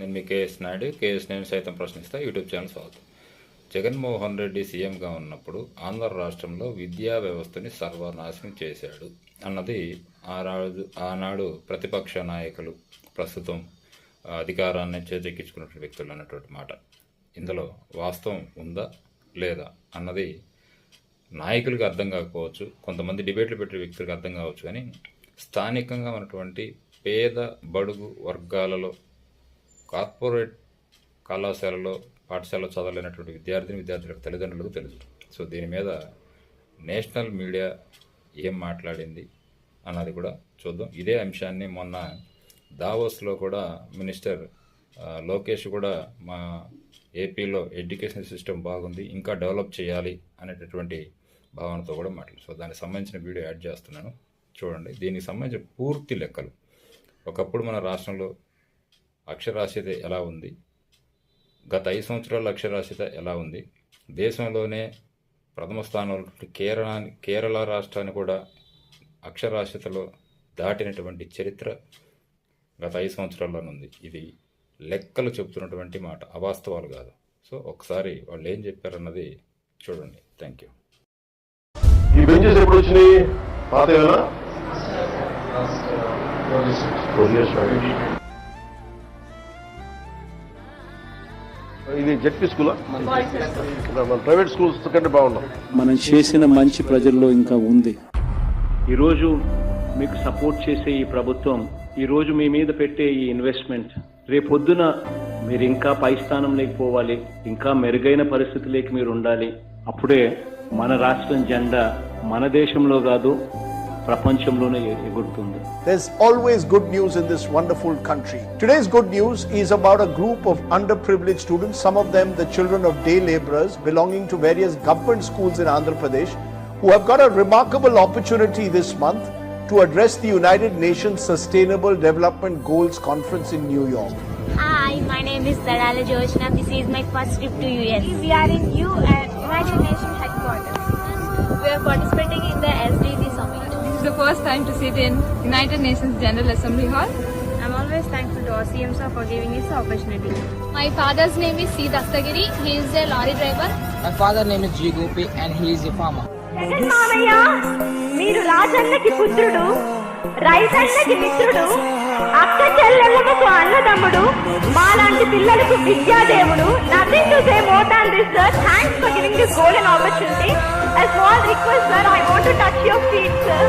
నేను మీ KS Naidu. KS నేను సైతం ప్రశ్నిస్తా యూట్యూబ్ ఛానల్ స్వాగతం. జగన్మోహన్ రెడ్డి సీఎంగా ఉన్నప్పుడు ఆంధ్ర రాష్ట్రంలో విద్యా వ్యవస్థని సర్వనాశనం చేశాడు అన్నది ఆనాడు ప్రతిపక్ష నాయకులు, ప్రస్తుతం అధికారాన్ని చేజెక్కించుకున్న వ్యక్తులు అన్నటువంటి మాట. ఇందులో వాస్తవం ఉందా లేదా అన్నది నాయకులకు అర్థం కాకపోవచ్చు, కొంతమంది డిబేట్లు పెట్టే వ్యక్తులకు అర్థం కావచ్చు, కానీ స్థానికంగా ఉన్నటువంటి పేద బడుగు వర్గాలలో కార్పొరేట్ కళాశాలలో పాఠశాలలో చదవలేనటువంటి విద్యార్థులకు తల్లిదండ్రులకు తెలుసు. సో దీని మీద నేషనల్ మీడియా ఏం మాట్లాడింది అన్నది కూడా చూద్దాం. ఇదే అంశాన్ని మొన్న దావోస్లో కూడా మినిస్టర్ లోకేష్ కూడా మా ఏపీలో ఎడ్యుకేషన్ సిస్టమ్ బాగుంది, ఇంకా డెవలప్ చేయాలి అనేటటువంటి భావనతో కూడా మాట్లాడు. సో దానికి సంబంధించిన వీడియో యాడ్ చేస్తున్నాను, చూడండి. దీనికి సంబంధించిన పూర్తి లెక్కలు, ఒకప్పుడు మన రాష్ట్రంలో అక్షరాస్యత ఎలా ఉంది, గత 5 సంవత్సరాల అక్షరాస్యత ఎలా ఉంది, దేశంలోనే ప్రథమ స్థానంలో కేరళ రాష్ట్రాన్ని కూడా అక్షరాస్యతలో దాటినటువంటి చరిత్ర గత 5 సంవత్సరాల్లోనే ఉంది. ఇది లెక్కలు చెబుతున్నటువంటి మాట, అవాస్తవాలు కాదు. సో ఒకసారి వాళ్ళు ఏం చెప్పారన్నది చూడండి. Thank you. ఈ బెంచెస్ ఎప్పుడు వచ్చినాయి? పాతవేనా? ఇది జెడ్పీ స్కూలా? ప్రైవేట్ స్కూల్స్ కంటే బాగున్నాం. మనం చేసిన మంచి ప్రజల్లో ఇంకా ఉంది. ఈరోజు మీకు సపోర్ట్ చేసే ఈ ప్రభుత్వం, ఈరోజు మీ మీద పెట్టే ఈ ఇన్వెస్ట్మెంట్, రేపొద్దున మీరు ఇంకా పై స్థానంలోకి పోవాలి, ఇంకా మెరుగైన పరిస్థితులకి మీరు ఉండాలి. అప్పుడే మన రాష్ట్రం జెండా మన దేశంలో కాదు ప్రపంచంలోనే ఎగురుతుంది. There's always good news in this wonderful country. Today's good news is about a group of underprivileged students, some of them the children of day laborers belonging to various government schools in Andhra Pradesh, who have got a remarkable opportunity this month to address the United Nations Sustainable Development Goals Conference in New York. Hi, my name is Dalala Jyoshna. This is my first trip to US. We are in United Nations headquarters. We are participating in the SDG summit. This is the first time to sit in United Nations General Assembly Hall. I'm always thankful to our CM sir for giving us the opportunity. My father's name is C. Dastagiri. He is a lorry driver. My father's name is G. Gopi and he is a farmer. Jagan మామయ్య, మీరు రాజన్నకి పుత్రుడు, రైతన్నకి మిత్రుడు, అక్క చెల్లెళ్ళకు అన్నదమ్ముడు, మాలాంటి పిల్లలకు విద్యాదేవుడు. Nothing to say more than this, sir. Thanks for giving this golden opportunity. A small request, sir. I want to touch your feet, sir.